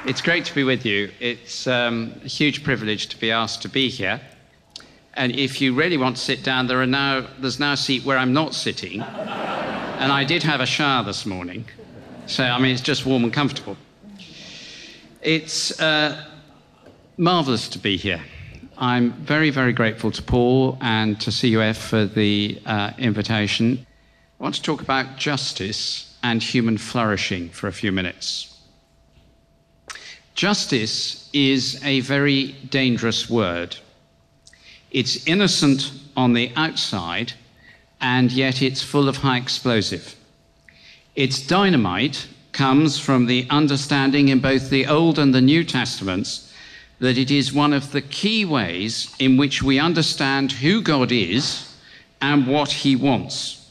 It's great to be with you. It's a huge privilege to be asked to be here. And if you really want to sit down, there's now a seat where I'm not sitting. And I did have a shower this morning. So, it's just warm and comfortable. It's marvellous to be here. I'm very, very grateful to Paul and to CUF for the invitation. I want to talk about justice and human flourishing for a few minutes. Justice is a very dangerous word. It's innocent on the outside, and yet it's full of high explosive. Its dynamite comes from the understanding in both the Old and the New Testaments that it is one of the key ways in which we understand who God is and what he wants.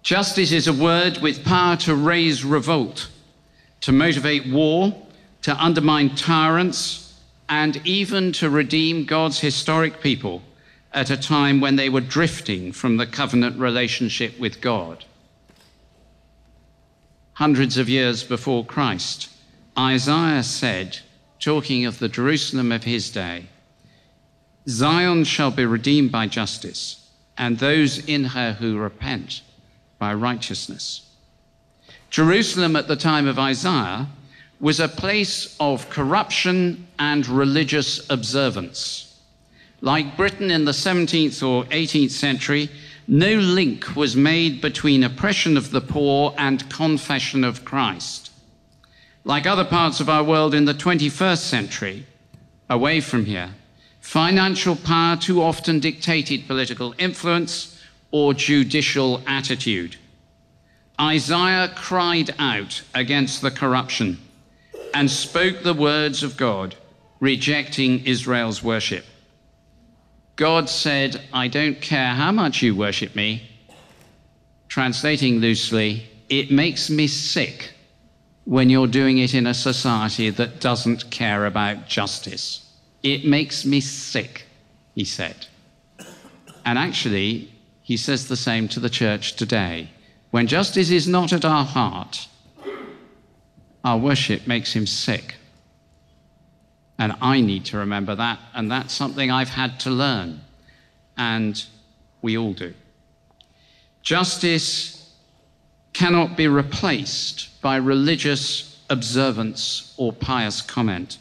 Justice is a word with power to raise revolt, to motivate war, to undermine tyrants, and even to redeem God's historic people at a time when they were drifting from the covenant relationship with God. Hundreds of years before Christ, Isaiah said, talking of the Jerusalem of his day, "Zion shall be redeemed by justice, and those in her who repent by righteousness." Jerusalem at the time of Isaiah was a place of corruption and religious observance. Like Britain in the 17th or 18th century, no link was made between oppression of the poor and confession of Christ. Like other parts of our world in the 21st century, away from here, financial power too often dictated political influence or judicial attitude. Isaiah cried out against the corruption and spoke the words of God, rejecting Israel's worship. God said, "I don't care how much you worship me." Translating loosely, it makes me sick when you're doing it in a society that doesn't care about justice. It makes me sick, he said. And actually, he says the same to the church today. When justice is not at our heart, our worship makes him sick. And I need to remember that, and that's something I've had to learn, and we all do. Justice cannot be replaced by religious observance or pious comment.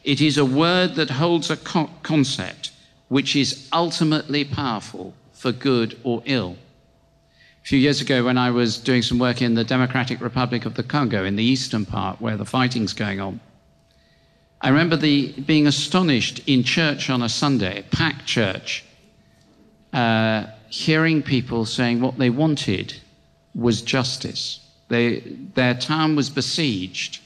It is a word that holds a concept which is ultimately powerful for good or ill. A few years ago, when I was doing some work in the Democratic Republic of the Congo, in the eastern part where the fighting's going on, I remember being astonished in church on a Sunday, packed church, hearing people saying what they wanted was justice. Their town was besieged.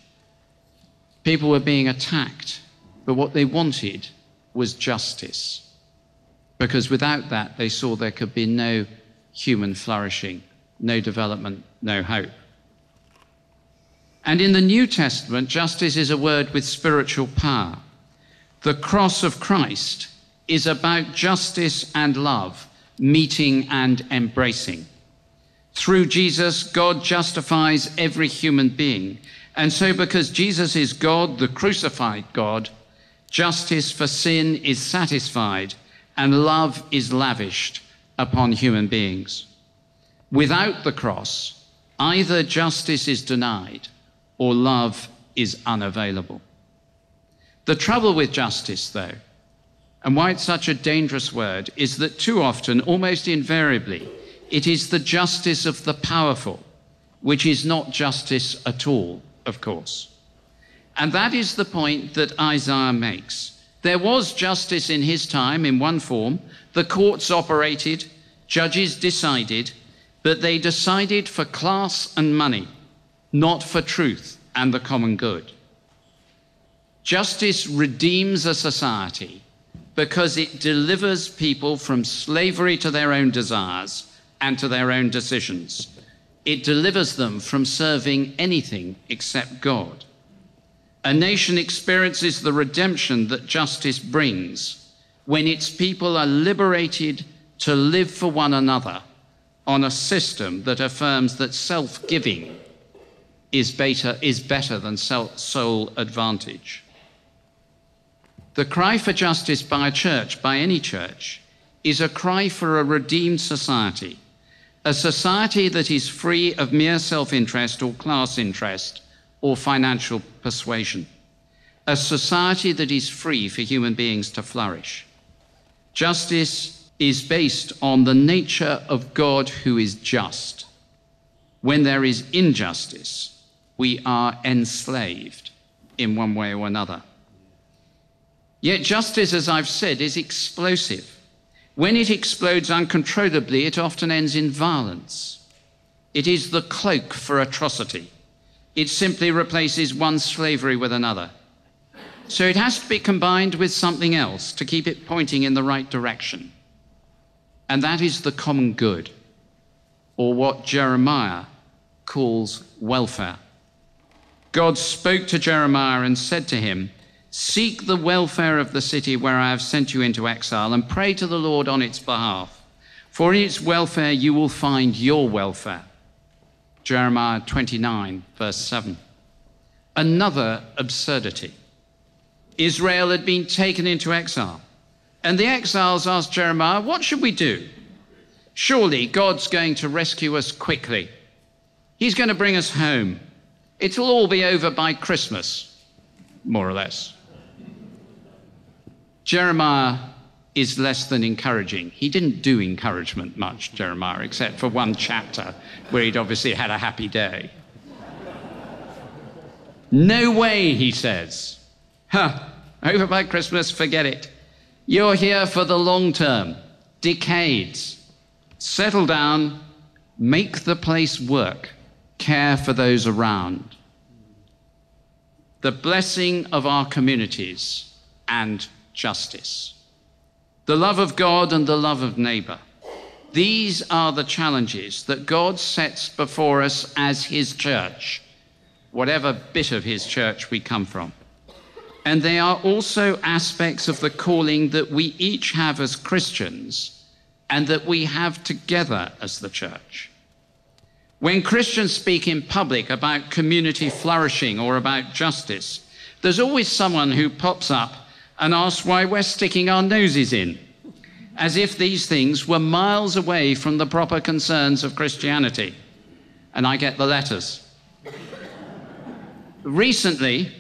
People were being attacked, but what they wanted was justice. Because without that, they saw there could be no human flourishing, no development, no hope. And in the New Testament, justice is a word with spiritual power. The cross of Christ is about justice and love, meeting and embracing. Through Jesus, God justifies every human being. And so because Jesus is God, the crucified God, justice for sin is satisfied and love is lavished upon human beings. Without the cross, either justice is denied or love is unavailable. The trouble with justice, though, and why it's such a dangerous word, is that too often, almost invariably, it is the justice of the powerful, which is not justice at all, of course. And that is the point that Isaiah makes. There was justice in his time in one form. The courts operated, judges decided, but they decided for class and money, not for truth and the common good. Justice redeems a society because it delivers people from slavery to their own desires and to their own decisions. It delivers them from serving anything except God. A nation experiences the redemption that justice brings when its people are liberated to live for one another on a system that affirms that self-giving is better than sole advantage. The cry for justice by a church, by any church, is a cry for a redeemed society, a society that is free of mere self-interest or class interest or financial persuasion, a society that is free for human beings to flourish. Justice is based on the nature of God who is just. When there is injustice, we are enslaved in one way or another. Yet justice, as I've said, is explosive. When it explodes uncontrollably, it often ends in violence. It is the cloak for atrocity. It simply replaces one slavery with another. So it has to be combined with something else to keep it pointing in the right direction. And that is the common good, or what Jeremiah calls welfare. God spoke to Jeremiah and said to him, "Seek the welfare of the city where I have sent you into exile and pray to the Lord on its behalf. For in its welfare you will find your welfare." Jeremiah 29, verse 7. Another absurdity. Israel had been taken into exile, and the exiles asked Jeremiah, "What should we do? Surely God's going to rescue us quickly. He's going to bring us home. It'll all be over by Christmas," more or less. Jeremiah is less than encouraging. He didn't do encouragement much, Jeremiah, except for one chapter where he'd obviously had a happy day. "No way," he says. Over by Christmas, forget it. You're here for the long term, decades. Settle down, make the place work, care for those around. The blessing of our communities and justice. The love of God and the love of neighbor. These are the challenges that God sets before us as his church, whatever bit of his church we come from. And they are also aspects of the calling that we each have as Christians and that we have together as the church. When Christians speak in public about community flourishing or about justice, there's always someone who pops up and asks why we're sticking our noses in, as if these things were miles away from the proper concerns of Christianity. And I get the letters. Recently,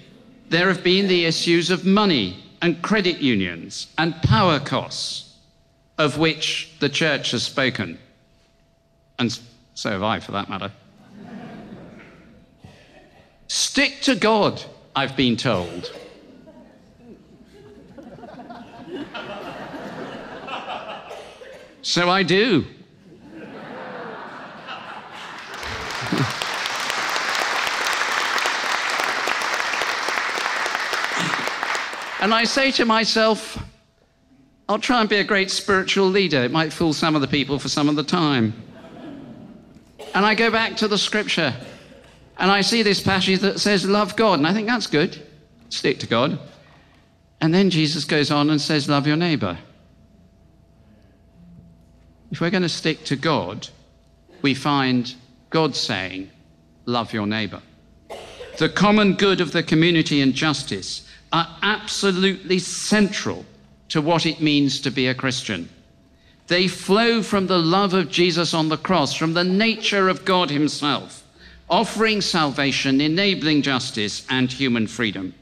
there have been the issues of money and credit unions and power costs, of which the church has spoken. And so have I, for that matter. Stick to God, I've been told. So I do. And I say to myself, I'll try and be a great spiritual leader. It might fool some of the people for some of the time. And I go back to the scripture, and I see this passage that says, love God. And I think that's good. Stick to God. And then Jesus goes on and says, love your neighbor. If we're going to stick to God, we find God saying, love your neighbor. The common good of the community and justice are absolutely central to what it means to be a Christian. They flow from the love of Jesus on the cross, from the nature of God himself, offering salvation, enabling justice and human freedom.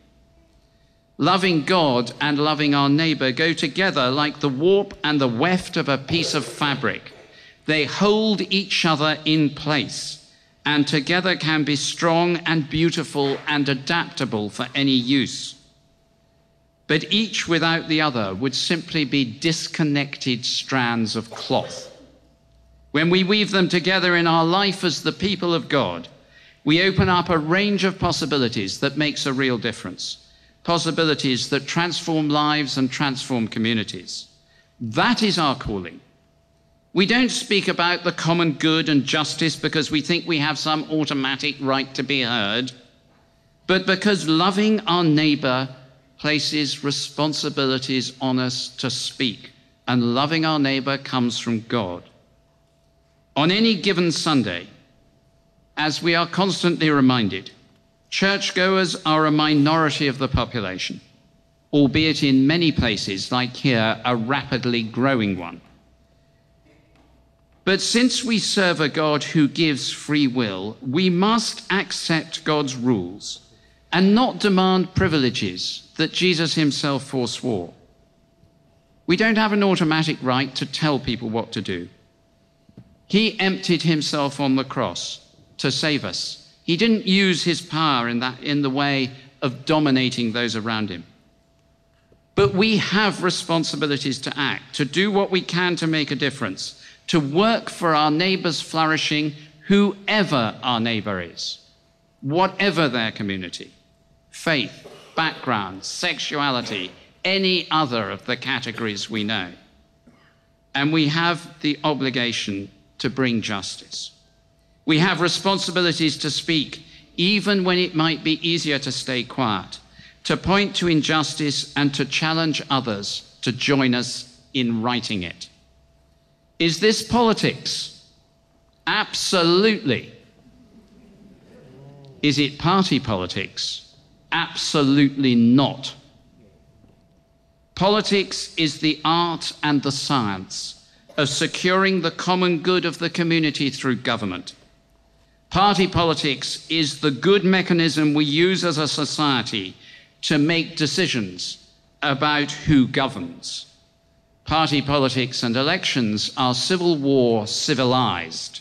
Loving God and loving our neighbor go together like the warp and the weft of a piece of fabric. They hold each other in place, and together can be strong and beautiful and adaptable for any use. But each without the other would simply be disconnected strands of cloth. When we weave them together in our life as the people of God, we open up a range of possibilities that makes a real difference. Possibilities that transform lives and transform communities. That is our calling. We don't speak about the common good and justice because we think we have some automatic right to be heard, but because loving our neighbor places responsibilities on us to speak, and loving our neighbor comes from God. On any given Sunday, As we are constantly reminded, churchgoers are a minority of the population, albeit in many places, like here, a rapidly growing one. But since we serve a God who gives free will, we must accept God's rules and not demand privileges that Jesus himself forswore. We don't have an automatic right to tell people what to do. He emptied himself on the cross to save us. He didn't use his power in the way of dominating those around him. But we have responsibilities to act, to do what we can to make a difference, to work for our neighbor's flourishing, whoever our neighbor is, whatever their community, faith, background, sexuality, any other of the categories we know. And we have the obligation to bring justice. We have responsibilities to speak, even when it might be easier to stay quiet, to point to injustice and to challenge others to join us in righting it. Is this politics? Absolutely. Is it party politics? Absolutely not. Politics is the art and the science of securing the common good of the community through government. Party politics is the good mechanism we use as a society to make decisions about who governs. Party politics and elections are civil war civilized.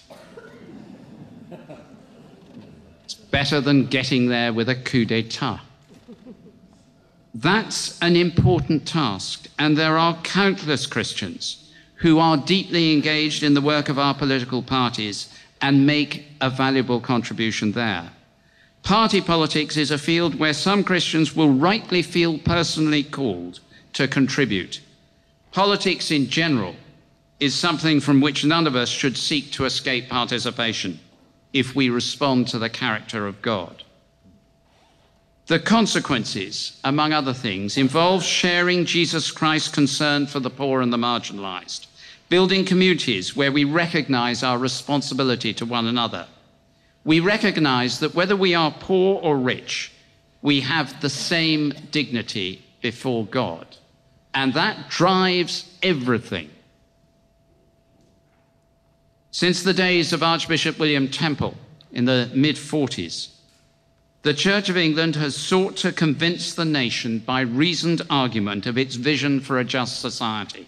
It's better than getting there with a coup d'etat. That's an important task, and there are countless Christians who are deeply engaged in the work of our political parties and make a valuable contribution there. Party politics is a field where some Christians will rightly feel personally called to contribute. Politics in general is something from which none of us should seek to escape participation if we respond to the character of God. The consequences, among other things, involve sharing Jesus Christ's concern for the poor and the marginalized, building communities where we recognize our responsibility to one another. We recognize that whether we are poor or rich, we have the same dignity before God. And that drives everything. Since the days of Archbishop William Temple in the mid-40s, the Church of England has sought to convince the nation by reasoned argument of its vision for a just society.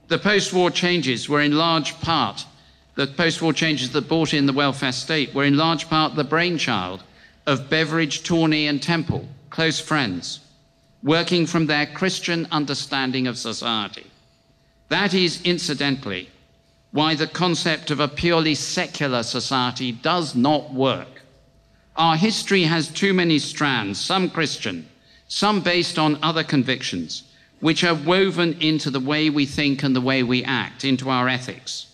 The post-war changes were in large part, the post-war changes that brought in the welfare state were in large part the brainchild of Beveridge, Tawney and Temple, close friends, working from their Christian understanding of society. That is, incidentally, why the concept of a purely secular society does not work. Our history has too many strands, some Christian, some based on other convictions, which are woven into the way we think and the way we act, into our ethics.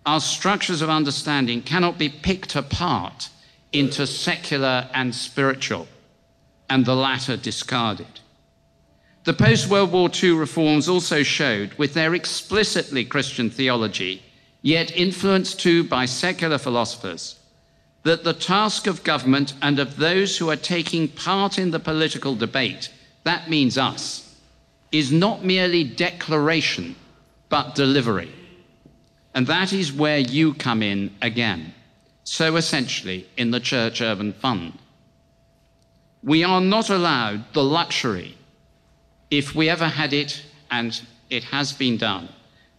Our structures of understanding cannot be picked apart into secular and spiritual, and the latter discarded. The post-World War II reforms also showed, with their explicitly Christian theology, yet influenced too by secular philosophers, that the task of government and of those who are taking part in the political debate, that means us, is not merely declaration, but delivery. And that is where you come in again, so essentially in the Church Urban Fund. We are not allowed the luxury, if we ever had it, and it has been done,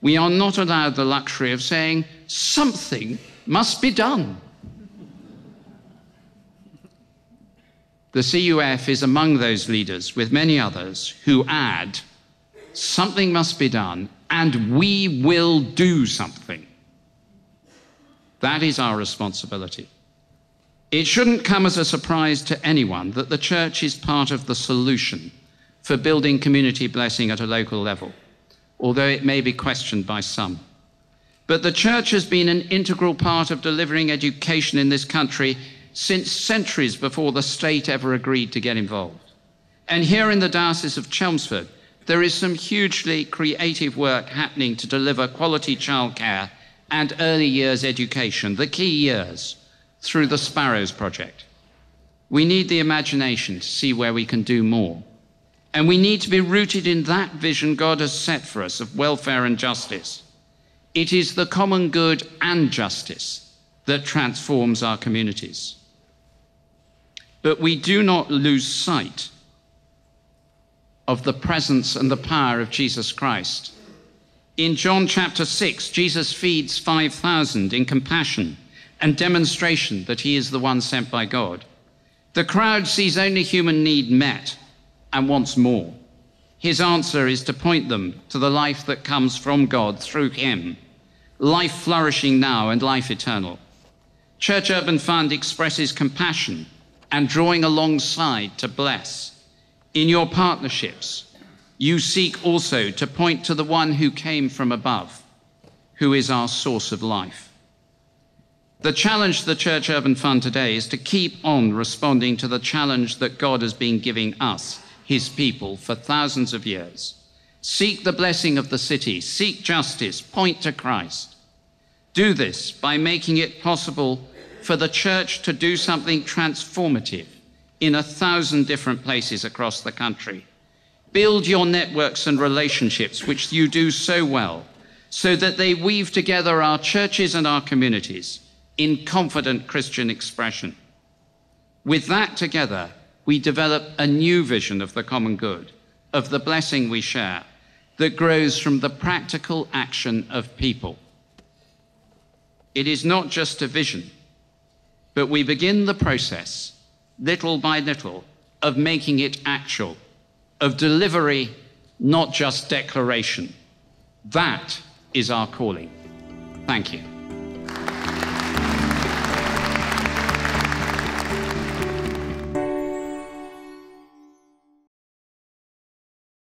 we are not allowed the luxury of saying something must be done. The CUF is among those leaders, with many others, who add, something must be done, and we will do something. That is our responsibility. It shouldn't come as a surprise to anyone that the church is part of the solution for building community blessing at a local level, although it may be questioned by some. But the church has been an integral part of delivering education in this country since centuries before the state ever agreed to get involved. And here in the Diocese of Chelmsford, there is some hugely creative work happening to deliver quality childcare and early years education, the key years, through the Sparrows Project. We need the imagination to see where we can do more. And we need to be rooted in that vision God has set for us of welfare and justice. It is the common good and justice that transforms our communities. But we do not lose sight of the presence and the power of Jesus Christ. In John chapter 6, Jesus feeds 5,000 in compassion and demonstration that he is the one sent by God. The crowd sees only human need met and wants more. His answer is to point them to the life that comes from God through him, life flourishing now and life eternal. Church Urban Fund expresses compassion and drawing alongside to bless. In your partnerships, you seek also to point to the one who came from above, who is our source of life. The challenge to the Church Urban Fund today is to keep on responding to the challenge that God has been giving us, his people, for thousands of years. Seek the blessing of the city, seek justice, point to Christ. Do this by making it possible for the church to do something transformative in 1,000 different places across the country. Build your networks and relationships, which you do so well, so that they weave together our churches and our communities in confident Christian expression. With that together, we develop a new vision of the common good, of the blessing we share, that grows from the practical action of people. It is not just a vision, but we begin the process, little by little, of making it actual, of delivery, not just declaration. That is our calling. Thank you.